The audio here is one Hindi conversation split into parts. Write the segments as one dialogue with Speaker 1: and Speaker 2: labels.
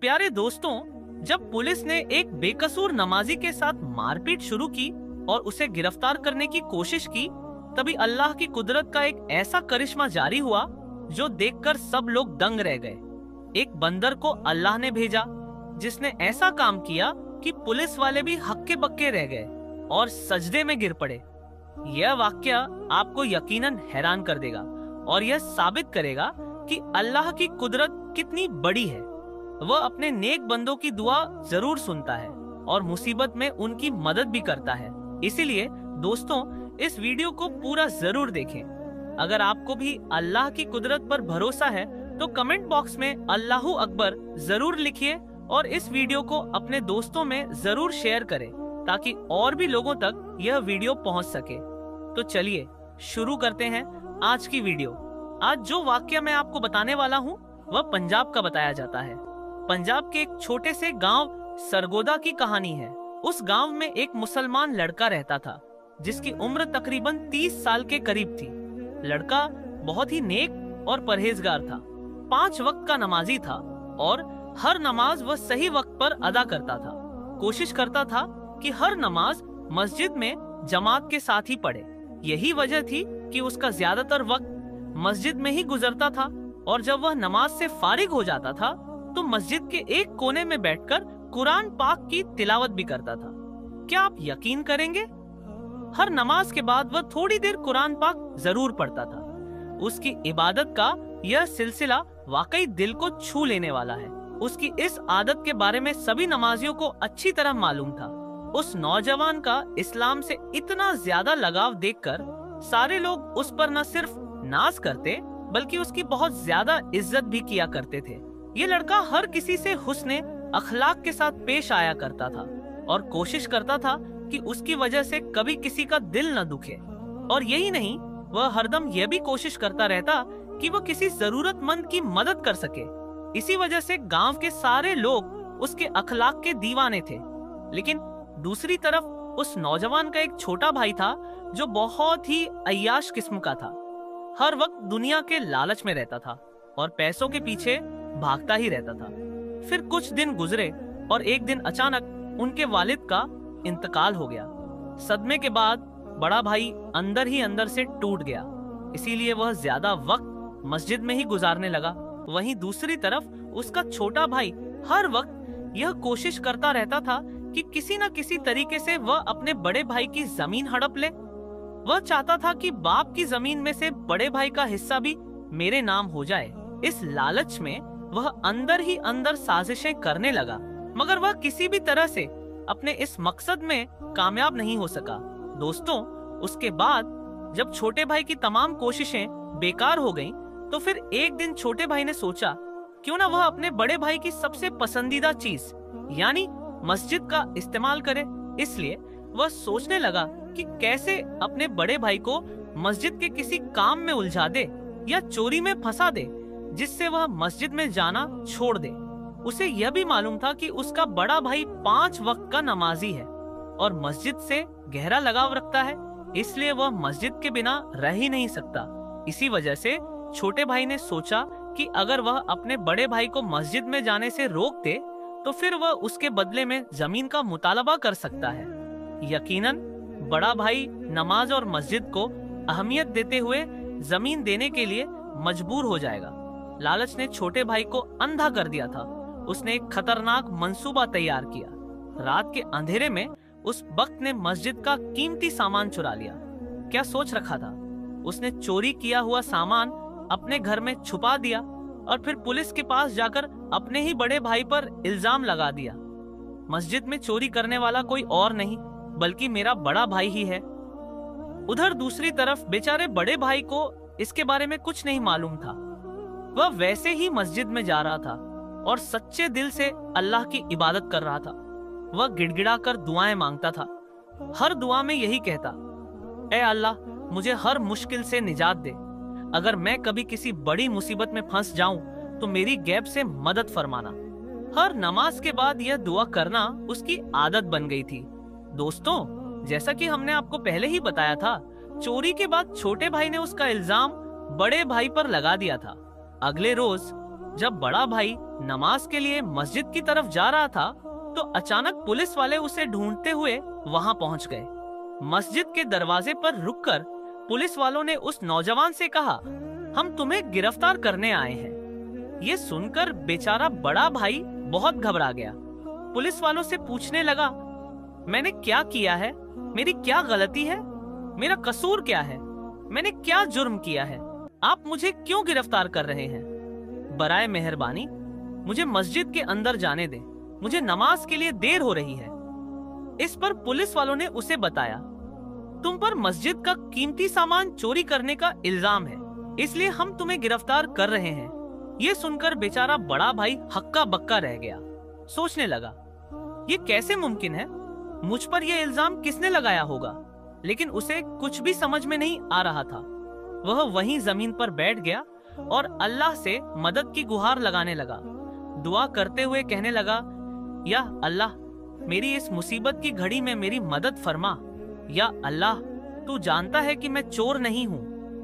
Speaker 1: प्यारे दोस्तों, जब पुलिस ने एक बेकसूर नमाजी के साथ मारपीट शुरू की और उसे गिरफ्तार करने की कोशिश की, तभी अल्लाह की कुदरत का एक ऐसा करिश्मा जारी हुआ जो देखकर सब लोग दंग रह गए। एक बंदर को अल्लाह ने भेजा जिसने ऐसा काम किया कि पुलिस वाले भी हक्के बक्के रह गए और सजदे में गिर पड़े। यह वाकया आपको यकीनन हैरान कर देगा और यह साबित करेगा कि अल्लाह की कुदरत कितनी बड़ी है। वह अपने नेक बंदों की दुआ जरूर सुनता है और मुसीबत में उनकी मदद भी करता है। इसीलिए दोस्तों, इस वीडियो को पूरा जरूर देखें। अगर आपको भी अल्लाह की कुदरत पर भरोसा है तो कमेंट बॉक्स में अल्लाहू अकबर जरूर लिखिए और इस वीडियो को अपने दोस्तों में जरूर शेयर करें ताकि और भी लोगों तक यह वीडियो पहुंच सके। तो चलिए शुरू करते हैं आज की वीडियो। आज जो वाकया मैं आपको बताने वाला हूं वह पंजाब का बताया जाता है। पंजाब के एक छोटे से गांव सरगोदा की कहानी है। उस गांव में एक मुसलमान लड़का रहता था जिसकी उम्र तकरीबन 30 साल के करीब थी। लड़का बहुत ही नेक और परहेजगार था, 5 वक्त का नमाजी था और हर नमाज वह सही वक्त पर अदा करता था। कोशिश करता था कि हर नमाज मस्जिद में जमात के साथ ही पढ़े। यही वजह थी कि उसका ज्यादातर वक्त मस्जिद में ही गुजरता था और जब वह नमाज से फारिग हो जाता था तो मस्जिद के एक कोने में बैठकर कुरान पाक की तिलावत भी करता था। क्या आप यकीन करेंगे, हर नमाज के बाद वह थोड़ी देर कुरान पाक जरूर पढ़ता था। उसकी इबादत का यह सिलसिला वाकई दिल को छू लेने वाला है। उसकी इस आदत के बारे में सभी नमाजियों को अच्छी तरह मालूम था। उस नौजवान का इस्लाम से इतना ज्यादा लगाव देखकर सारे लोग उस पर न सिर्फ नाज करते बल्कि उसकी बहुत ज्यादा इज्जत भी किया करते थे। ये लड़का हर किसी से हुस्ने अखलाक के साथ पेश आया करता था और कोशिश करता था कि उसकी वजह से कभी किसी का दिल न दुखे। और यही नहीं, वह हरदम यह भी कोशिश करता रहता कि वह किसी जरूरतमंद की मदद कर सके। इसी वजह से गांव के सारे लोग उसके अखलाक के दीवाने थे। लेकिन दूसरी तरफ उस नौजवान का एक छोटा भाई था जो बहुत ही अय्याश किस्म का था। हर वक्त दुनिया के लालच में रहता था और पैसों के पीछे भागता ही रहता था। फिर कुछ दिन गुजरे और एक दिन अचानक उनके वालिद का इंतकाल हो गया। सदमे के बाद बड़ा भाई अंदर ही अंदर से टूट गया, इसीलिए वह ज्यादा वक्त मस्जिद में ही गुजारने लगा। वहीं दूसरी तरफ उसका छोटा भाई हर वक्त यह कोशिश करता रहता था कि किसी न किसी तरीके से वह अपने बड़े भाई की जमीन हड़प ले। वह चाहता था कि बाप की जमीन में से बड़े भाई का हिस्सा भी मेरे नाम हो जाए। इस लालच में वह अंदर ही अंदर साजिशें करने लगा, मगर वह किसी भी तरह से अपने इस मकसद में कामयाब नहीं हो सका। दोस्तों, उसके बाद जब छोटे भाई की तमाम कोशिशें बेकार हो गईं, तो फिर एक दिन छोटे भाई ने सोचा क्यों ना वह अपने बड़े भाई की सबसे पसंदीदा चीज यानी मस्जिद का इस्तेमाल करे। इसलिए वह सोचने लगा कि कैसे अपने बड़े भाई को मस्जिद के किसी काम में उलझा दे या चोरी में फंसा दे जिससे वह मस्जिद में जाना छोड़ दे। उसे यह भी मालूम था कि उसका बड़ा भाई 5 वक्त का नमाजी है और मस्जिद से गहरा लगाव रखता है, इसलिए वह मस्जिद के बिना रह ही नहीं सकता। इसी वजह से छोटे भाई ने सोचा कि अगर वह अपने बड़े भाई को मस्जिद में जाने से रोक दे तो फिर वह उसके बदले में जमीन का मुतालबा कर सकता है। यकीनन बड़ा भाई नमाज और मस्जिद को अहमियत देते हुए जमीन देने के लिए मजबूर हो जाएगा। लालच ने छोटे भाई को अंधा कर दिया था। उसने एक खतरनाक मंसूबा तैयार किया। रात के अंधेरे में उस वक्त ने मस्जिद का कीमती सामान चुरा लिया। क्या सोच रखा था? उसने चोरी किया हुआ सामान अपने घर में छुपा दिया और फिर पुलिस के पास जाकर अपने ही बड़े भाई पर इल्जाम लगा दिया। मस्जिद में चोरी करने वाला कोई और नहीं बल्कि मेरा बड़ा भाई ही है। उधर दूसरी तरफ बेचारे बड़े भाई को इसके बारे में कुछ नहीं मालूम था। वह वैसे ही मस्जिद में जा रहा था और सच्चे दिल से अल्लाह की इबादत कर रहा था। वह गिड़गिड़ाकर दुआएं मांगता था। हर दुआ में यही कहता, ऐ अल्लाह, मुझे हर मुश्किल से निजात दे। अगर मैं कभी किसी बड़ी मुसीबत में फंस जाऊं तो मेरी गैब से मदद फरमाना। हर नमाज के बाद यह दुआ करना उसकी आदत बन गई थी। दोस्तों, जैसा कि हमने आपको पहले ही बताया था, चोरी के बाद छोटे भाई ने उसका इल्जाम बड़े भाई पर लगा दिया था। अगले रोज जब बड़ा भाई नमाज के लिए मस्जिद की तरफ जा रहा था तो अचानक पुलिस वाले उसे ढूंढते हुए वहां पहुंच गए। मस्जिद के दरवाजे पर रुककर पुलिस वालों ने उस नौजवान से कहा, हम तुम्हें गिरफ्तार करने आए हैं। ये सुनकर बेचारा बड़ा भाई बहुत घबरा गया। पुलिस वालों से पूछने लगा, मैंने क्या किया है? मेरी क्या गलती है? मेरा कसूर क्या है? मैंने क्या जुर्म किया है? आप मुझे क्यों गिरफ्तार कर रहे हैं? बराए मेहरबानी मुझे मस्जिद के अंदर जाने दें, मुझे नमाज के लिए देर हो रही है। इस पर पुलिस वालों ने उसे बताया, तुम पर मस्जिद का कीमती सामान चोरी करने का इल्जाम है, इसलिए हम तुम्हें गिरफ्तार कर रहे हैं। ये सुनकर बेचारा बड़ा भाई हक्का बक्का रह गया। सोचने लगा, ये कैसे मुमकिन है? मुझ पर यह इल्जाम किसने लगाया होगा? लेकिन उसे कुछ भी समझ में नहीं आ रहा था। वह वहीं जमीन पर बैठ गया और अल्लाह से मदद की गुहार लगाने लगा। दुआ करते हुए कहने लगा, या अल्लाह, मेरी इस मुसीबत की घड़ी में मेरी मदद फरमा। या अल्लाह, तू जानता है कि मैं चोर नहीं हूँ,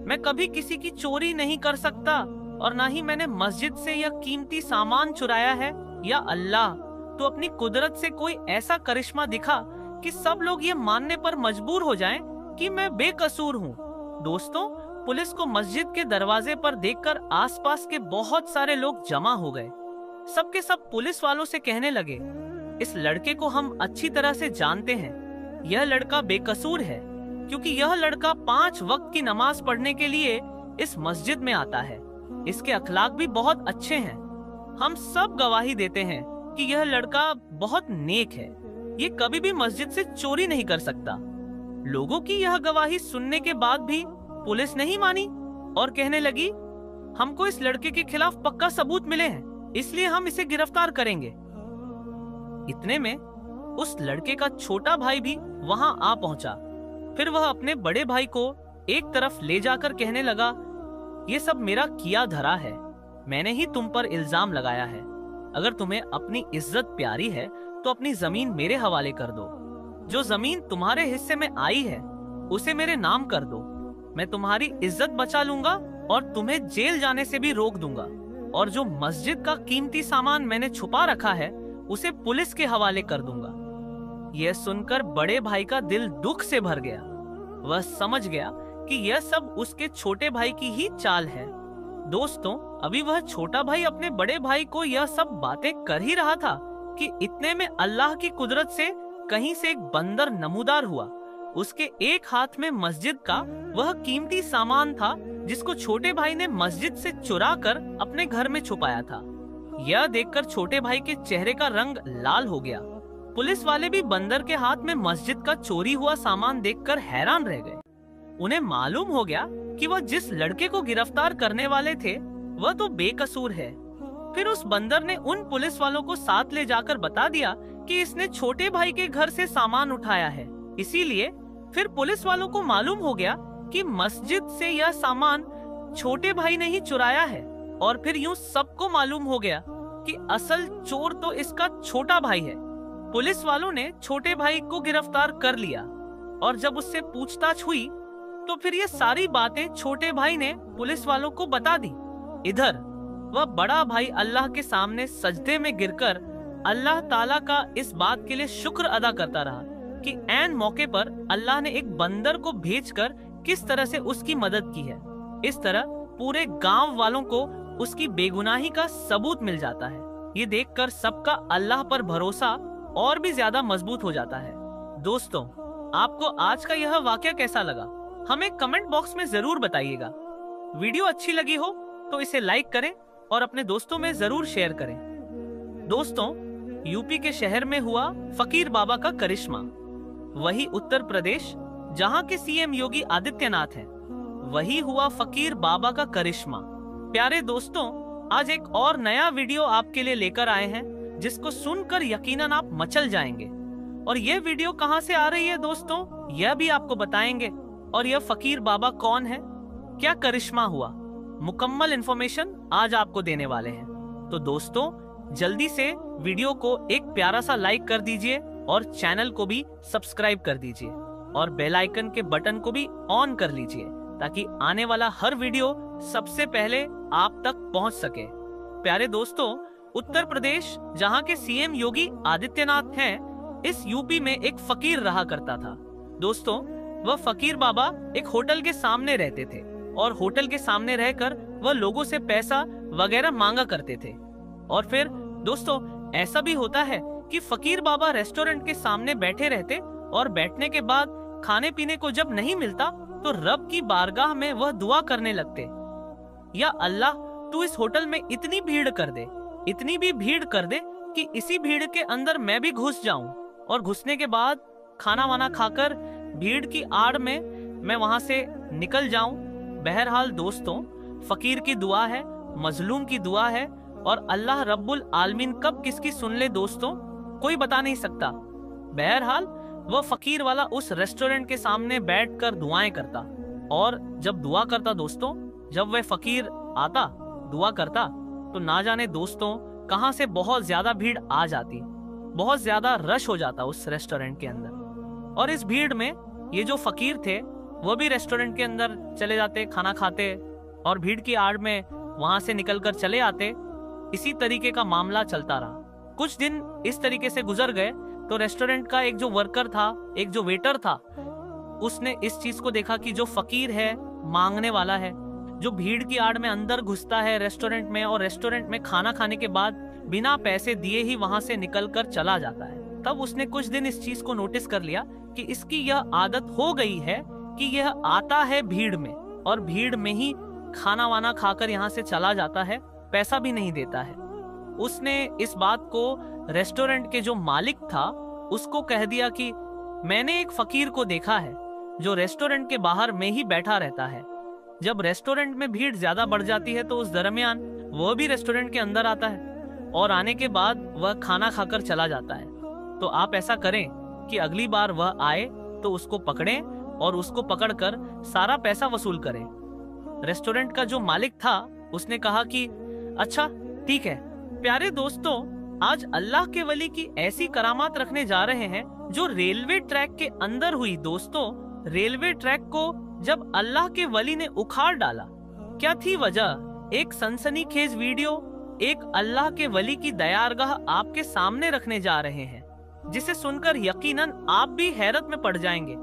Speaker 1: मैं कभी किसी की चोरी नहीं कर सकता और ना ही मैंने मस्जिद से यह कीमती सामान चुराया है। या अल्लाह, तू अपनी कुदरत से कोई ऐसा करिश्मा दिखा कि सब लोग ये मानने पर मजबूर हो जाएं कि मैं बेकसूर हूँ। दोस्तों, पुलिस को मस्जिद के दरवाजे पर देखकर आसपास के बहुत सारे लोग जमा हो गए। सबके सब पुलिस वालों से कहने लगे, इस लड़के को हम अच्छी तरह से जानते हैं। यह लड़का बेकसूर है क्योंकि यह लड़का 5 वक्त की नमाज पढ़ने के लिए इस मस्जिद में आता है। इसके अखलाक भी बहुत अच्छे हैं। हम सब गवाही देते हैं कि यह लड़का बहुत नेक है। ये कभी भी मस्जिद से चोरी नहीं कर सकता। लोगों की यह गवाही सुनने के बाद भी पुलिस नहीं मानी और कहने लगी, हमको इस लड़के के खिलाफ पक्का सबूत मिले हैं, इसलिए हम इसे गिरफ्तार करेंगे। इतने में उस लड़के का छोटा भाई भी वहां आ पहुंचा। फिर वह अपने बड़े भाई को एक तरफ ले जाकर कहने लगा, ये सब मेरा किया धरा है, मैंने ही तुम पर इल्जाम लगाया है। अगर तुम्हें अपनी इज्जत प्यारी है तो अपनी जमीन मेरे हवाले कर दो। जो जमीन तुम्हारे हिस्से में आई है उसे मेरे नाम कर दो। मैं तुम्हारी इज्जत बचा लूंगा और तुम्हें जेल जाने से भी रोक दूंगा। और जो मस्जिद का कीमती सामान मैंने छुपा रखा है उसे पुलिस के हवाले कर दूंगा। यह सुनकर बड़े भाई का दिल दुख से भर गया। वह समझ गया कि यह सब उसके छोटे भाई की ही चाल है। दोस्तों, अभी वह छोटा भाई अपने बड़े भाई को यह सब बातें कर ही रहा था कि इतने में अल्लाह की कुदरत से कहीं से एक बंदर नमूदार हुआ। उसके एक हाथ में मस्जिद का वह कीमती सामान था जिसको छोटे भाई ने मस्जिद से चुरा कर अपने घर में छुपाया था। यह देखकर छोटे भाई के चेहरे का रंग लाल हो गया। पुलिस वाले भी बंदर के हाथ में मस्जिद का चोरी हुआ सामान देखकर हैरान रह गए। उन्हें मालूम हो गया कि वह जिस लड़के को गिरफ्तार करने वाले थे वह तो बेकसूर है। फिर उस बंदर ने उन पुलिस वालों को साथ ले जाकर बता दिया कि इसने छोटे भाई के घर से सामान उठाया है। इसीलिए फिर पुलिस वालों को मालूम हो गया कि मस्जिद से यह सामान छोटे भाई ने ही चुराया है। और फिर यूं सबको मालूम हो गया कि असल चोर तो इसका छोटा भाई है। पुलिस वालों ने छोटे भाई को गिरफ्तार कर लिया और जब उससे पूछताछ हुई तो फिर ये सारी बातें छोटे भाई ने पुलिस वालों को बता दी। इधर वह बड़ा भाई अल्लाह के सामने सजदे में गिरकर अल्लाह ताला का इस बात के लिए शुक्र अदा करता रहा कि ऐन मौके पर अल्लाह ने एक बंदर को भेजकर किस तरह से उसकी मदद की है। इस तरह पूरे गांव वालों को उसकी बेगुनाही का सबूत मिल जाता है। ये देखकर सबका अल्लाह पर भरोसा और भी ज्यादा मजबूत हो जाता है। दोस्तों, आपको आज का यह वाकया कैसा लगा हमें कमेंट बॉक्स में जरूर बताइएगा। वीडियो अच्छी लगी हो तो इसे लाइक करें और अपने दोस्तों में जरूर शेयर करें। दोस्तों, यूपी के शहर में हुआ फकीर बाबा का करिश्मा, वही उत्तर प्रदेश जहां के सीएम योगी आदित्यनाथ हैं, वही हुआ फकीर बाबा का करिश्मा। प्यारे दोस्तों, आज एक और नया वीडियो आपके लिए लेकर आए हैं जिसको सुनकर यकीनन आप मचल जाएंगे। और यह वीडियो कहां से आ रही है दोस्तों, यह भी आपको बताएंगे। और यह फकीर बाबा कौन है, क्या करिश्मा हुआ, मुकम्मल इंफॉर्मेशन आज आपको देने वाले हैं। तो दोस्तों, जल्दी से वीडियो को एक प्यारा सा लाइक कर दीजिए और चैनल को भी सब्सक्राइब कर दीजिए और बेल आइकन के बटन को भी ऑन कर लीजिए ताकि आने वाला हर वीडियो सबसे पहले आप तक पहुंच सके। प्यारे दोस्तों, उत्तर प्रदेश जहाँ के सीएम योगी आदित्यनाथ हैं, इस यूपी में एक फकीर रहा करता था। दोस्तों, वह फकीर बाबा एक होटल के सामने रहते थे और होटल के सामने रहकर वह लोगों से पैसा वगैरह मांगा करते थे। और फिर दोस्तों, ऐसा भी होता है कि फकीर बाबा रेस्टोरेंट के सामने बैठे रहते और बैठने के बाद खाने पीने को जब नहीं मिलता तो रब की बारगाह में वह दुआ करने लगते, या अल्लाह तू इस होटल में इतनी भीड़ कर दे, इतनी भी भीड़ कर दे कि इसी भीड़ के अंदर मैं भी घुस जाऊं और घुसने के बाद खाना वाना खाकर भीड़ की आड़ में मैं वहां से निकल जाऊं। बहरहाल दोस्तों, फकीर की दुआ है, मजलूम की दुआ है, और अल्लाह रब्बुल आलमीन कब किसकी सुन ले दोस्तों, कोई बता नहीं सकता। बहरहाल वह फकीर वाला उस रेस्टोरेंट के सामने बैठकर दुआएं करता, और जब दुआ करता दोस्तों, जब वह फकीर आता दुआ करता तो ना जाने दोस्तों कहां से बहुत ज्यादा भीड़ आ जाती, बहुत ज्यादा रश हो जाता उस रेस्टोरेंट के अंदर। और इस भीड़ में ये जो फकीर थे वो भी रेस्टोरेंट के अंदर चले जाते, खाना खाते और भीड़ की आड़ में वहां से निकलकर चले आते। इसी तरीके का मामला चलता रहा। कुछ दिन इस तरीके से गुजर गए तो रेस्टोरेंट का एक जो वर्कर था, एक जो वेटर था, उसने इस चीज को देखा कि जो फकीर है, मांगने वाला है, जो भीड़ की आड़ में अंदर घुसता है रेस्टोरेंट में और रेस्टोरेंट में खाना खाने के बाद बिना पैसे दिए ही वहां से निकलकर चला जाता है, तब उसने कुछ दिन इस चीज को नोटिस कर लिया कि इसकी यह आदत हो गई है कि यह आता है भीड़ में और भीड़ में ही खाना वाना खाकर यहाँ से चला जाता है, पैसा भी नहीं देता है। उसने इस बात को रेस्टोरेंट के जो मालिक था उसको कह दिया कि मैंने एक फकीर को देखा है जो रेस्टोरेंट के बाहर में ही बैठा रहता है। जब रेस्टोरेंट में भीड़ ज्यादा बढ़ जाती है तो उस दरमियान वह भी रेस्टोरेंट के अंदर आता है और आने के बाद वह खाना खाकर चला जाता है। तो आप ऐसा करें कि अगली बार वह आए तो उसको पकड़ें और उसको पकड़कर सारा पैसा वसूल करें। रेस्टोरेंट का जो मालिक था उसने कहा कि अच्छा ठीक है। प्यारे दोस्तों, आज अल्लाह के वली की ऐसी करामात रखने जा रहे हैं जो रेलवे ट्रैक के अंदर हुई। दोस्तों, रेलवे ट्रैक को जब अल्लाह के वली ने उखाड़ डाला, क्या थी वजह? एक सनसनीखेज वीडियो एक अल्लाह के वली की दयारगाह आपके सामने रखने जा रहे हैं, जिसे सुनकर यकीनन आप भी हैरत में पड़ जाएंगे।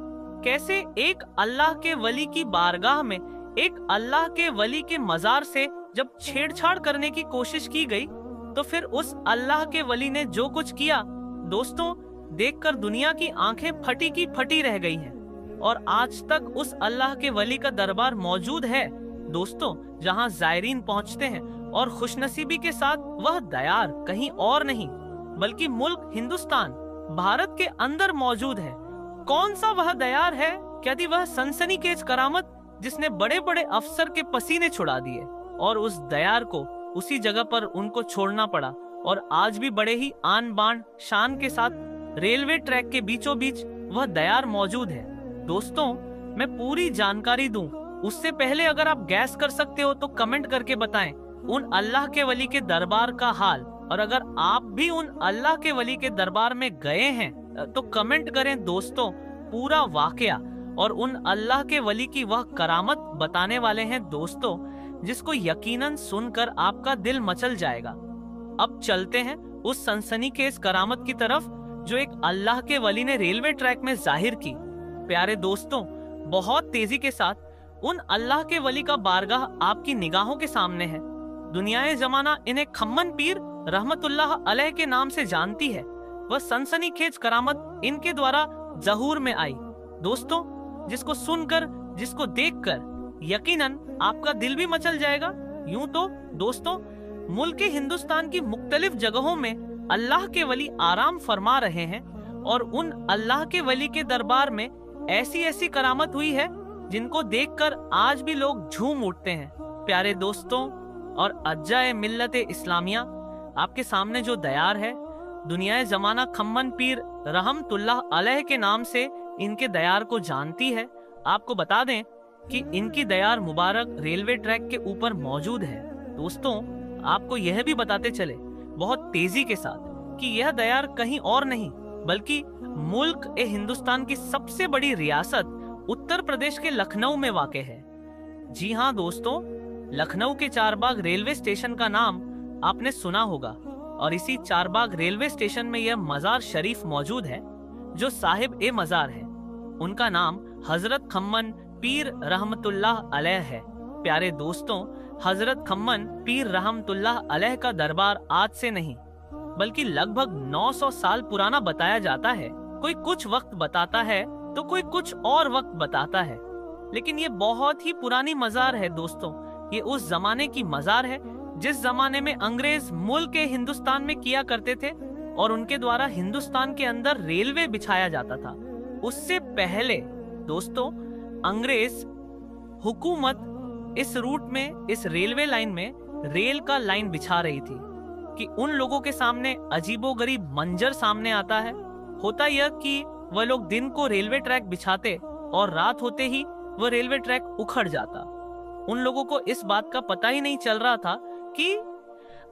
Speaker 1: कैसे एक अल्लाह के वली की बारगाह में एक अल्लाह के वली के मजार से जब छेड़छाड़ करने की कोशिश की गई तो फिर उस अल्लाह के वली ने जो कुछ किया दोस्तों, देखकर दुनिया की आंखें फटी की फटी रह गई हैं। और आज तक उस अल्लाह के वली का दरबार मौजूद है दोस्तों, जहां जायरीन पहुंचते हैं और खुशनसीबी के साथ वह दयार कहीं और नहीं बल्कि मुल्क हिंदुस्तान, भारत के अंदर मौजूद है। कौन सा वह दयार है? क्या थी वह सनसनीखेज करामत जिसने बड़े बड़े अफसर के पसीने छुड़ा दिए और उस दयार को उसी जगह पर उनको छोड़ना पड़ा, और आज भी बड़े ही आन बान शान के साथ रेलवे ट्रैक के बीचों बीच वह दयार मौजूद है। दोस्तों, मैं पूरी जानकारी दूं उससे पहले अगर आप गैस कर सकते हो तो कमेंट करके बताएं उन अल्लाह के वली के दरबार का हाल, और अगर आप भी उन अल्लाह के वली के दरबार में गए हैं तो कमेंट करें दोस्तों पूरा वाकया, और उन अल्लाह के वली की वह करामत बताने वाले हैं दोस्तों जिसको यकीनन सुनकर आपका दिल मचल जाएगा। अब चलते हैं उस सनसनीखेज करामत की तरफ जो एक अल्लाह के वली ने रेलवे ट्रैक में जाहिर की। प्यारे दोस्तों, बहुत तेजी के साथ उन अल्लाह के वली का बारगाह आपकी निगाहों के सामने है। दुनियाए जमाना इन्हें खम्मन पीर रहमतुल्लाह अलैह के नाम से जानती है। वह सनसनीखेज करामत इनके द्वारा ज़हूर में आई दोस्तों, जिसको सुनकर, जिसको देखकर यकीनन आपका दिल भी मचल जाएगा। यूं तो दोस्तों, मुल्क हिंदुस्तान की मुख्तलिफ जगहों में अल्लाह के वली आराम फरमा रहे हैं और उन अल्लाह के वली के दरबार में ऐसी ऐसी करामत हुई है जिनको देखकर आज भी लोग झूम उठते हैं। प्यारे दोस्तों, और अज्जाए मिल्लत इस्लामिया आपके सामने जो दयार है, दुनियाए जमाना खम्मन पीर रहमतुल्लाह अलैह के नाम से इनके दयार को जानती है। आपको बता दें कि इनकी दयार मुबारक रेलवे ट्रैक के ऊपर मौजूद है। दोस्तों, आपको यह भी बताते चले बहुत तेजी के साथ कि यह दयार कहीं और नहीं बल्कि मुल्क हिंदुस्तान की सबसे बड़ी रियासत उत्तर प्रदेश के लखनऊ में वाक़ है। जी हाँ दोस्तों, लखनऊ के चारबाग रेलवे स्टेशन का नाम आपने सुना होगा, और इसी चारबाग रेलवे स्टेशन में यह मजार शरीफ मौजूद है जो साहिब ए मजार है। उनका नाम हजरत खम्मन पीर रहमतुल्लाह अलैह है। प्यारे दोस्तों, हजरत खम्मन पीर रहमतुल्लाह अलैह का दरबार आज से नहीं बल्कि लगभग 900 साल पुराना बताया जाता है। कोई कुछ वक्त बताता है तो कोई कुछ और वक्त बताता है, लेकिन ये बहुत ही पुरानी मजार है दोस्तों। ये उस जमाने की मजार है जिस जमाने में अंग्रेज मुल्क के हिंदुस्तान में किया करते थे और उनके द्वारा हिंदुस्तान के अंदर रेलवे बिछाया जाता था। उससे पहले दोस्तों, अंग्रेज हुकूमत इस रूट में, इस रेलवे लाइन में रेल का लाइन बिछा रही थी कि उन लोगों के सामने अजीबोगरीब मंजर सामने आता है। होता यह कि वह लोग दिन को रेलवे ट्रैक बिछाते और रात होते ही वह रेलवे ट्रैक उखड़ जाता। उन लोगों को इस बात का पता ही नहीं चल रहा था कि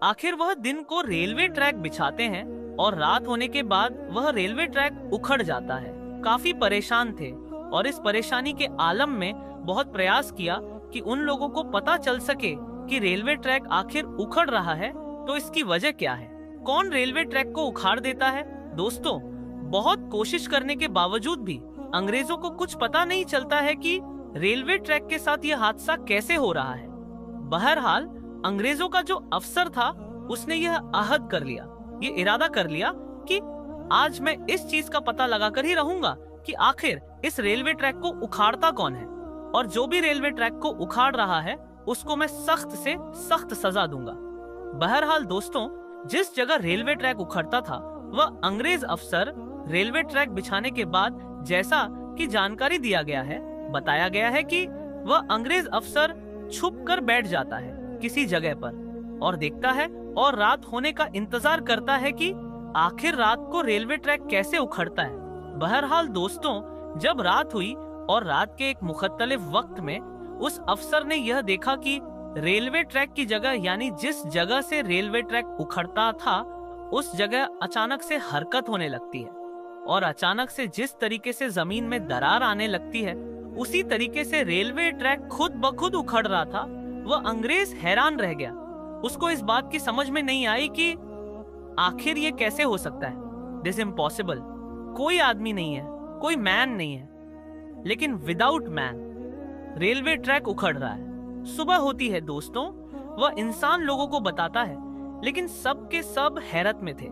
Speaker 1: आखिर वह दिन को रेलवे ट्रैक बिछाते हैं और रात होने के बाद वह रेलवे ट्रैक उखड़ जाता है। काफी परेशान थे और इस परेशानी के आलम में बहुत प्रयास किया कि उन लोगों को पता चल सके कि रेलवे ट्रैक आखिर उखड़ रहा है तो इसकी वजह क्या है, कौन रेलवे ट्रैक को उखाड़ देता है। दोस्तों, बहुत कोशिश करने के बावजूद भी अंग्रेजों को कुछ पता नहीं चलता है कि रेलवे ट्रैक के साथ यह हादसा कैसे हो रहा है। बहरहाल अंग्रेजों का जो अफसर था उसने यह अहद कर लिया, ये इरादा कर लिया कि आज मैं इस चीज का पता लगाकर ही रहूंगा कि आखिर इस रेलवे ट्रैक को उखाड़ता कौन है, और जो भी रेलवे ट्रैक को उखाड़ रहा है उसको मैं सख्त से सख्त सजा दूंगा। बहरहाल दोस्तों, जिस जगह रेलवे ट्रैक उखड़ता था वह अंग्रेज अफसर रेलवे ट्रैक बिछाने के बाद जैसा कि जानकारी दिया गया है, बताया गया है कि वह अंग्रेज अफसर छुप कर बैठ जाता है किसी जगह पर और देखता है और रात होने का इंतजार करता है कि आखिर रात को रेलवे ट्रैक कैसे उखड़ता है। बहरहाल दोस्तों, जब रात हुई और रात के एक मुख्तलिफ वक्त में उस अफसर ने यह देखा कि रेलवे ट्रैक की जगह, यानी जिस जगह से रेलवे ट्रैक उखड़ता था उस जगह अचानक से हरकत होने लगती है और अचानक से जिस तरीके से जमीन में दरार आने लगती है उसी तरीके से रेलवे ट्रैक खुद ब खुद उखड़ रहा था। वह अंग्रेज हैरान रह गया। उसको इस बात की समझ में नहीं आई कि आखिर ये कैसे हो सकता है। This impossible. कोई आदमी नहीं है, कोई मैन नहीं है, लेकिन विदाउट मैन रेलवे ट्रैक उखड़ रहा है। सुबह होती है दोस्तों, वह इंसान लोगों को बताता है, लेकिन सब के सब हैरत में थे।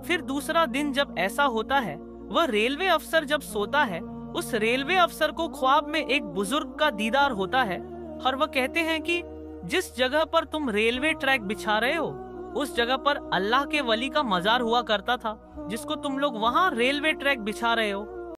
Speaker 1: फिर दूसरा दिन जब ऐसा होता है, वह रेलवे अफसर जब सोता है, उस रेलवे अफसर को ख्वाब में एक बुजुर्ग का दीदार होता है और वह कहते हैं कि जिस जगह पर तुम रेलवे ट्रैक बिछा रहे हो उस जगह पर अल्लाह के वली का मजार हुआ करता था, जिसको तुम लोग वहाँ रेलवे ट्रैक बिछा रहे हो।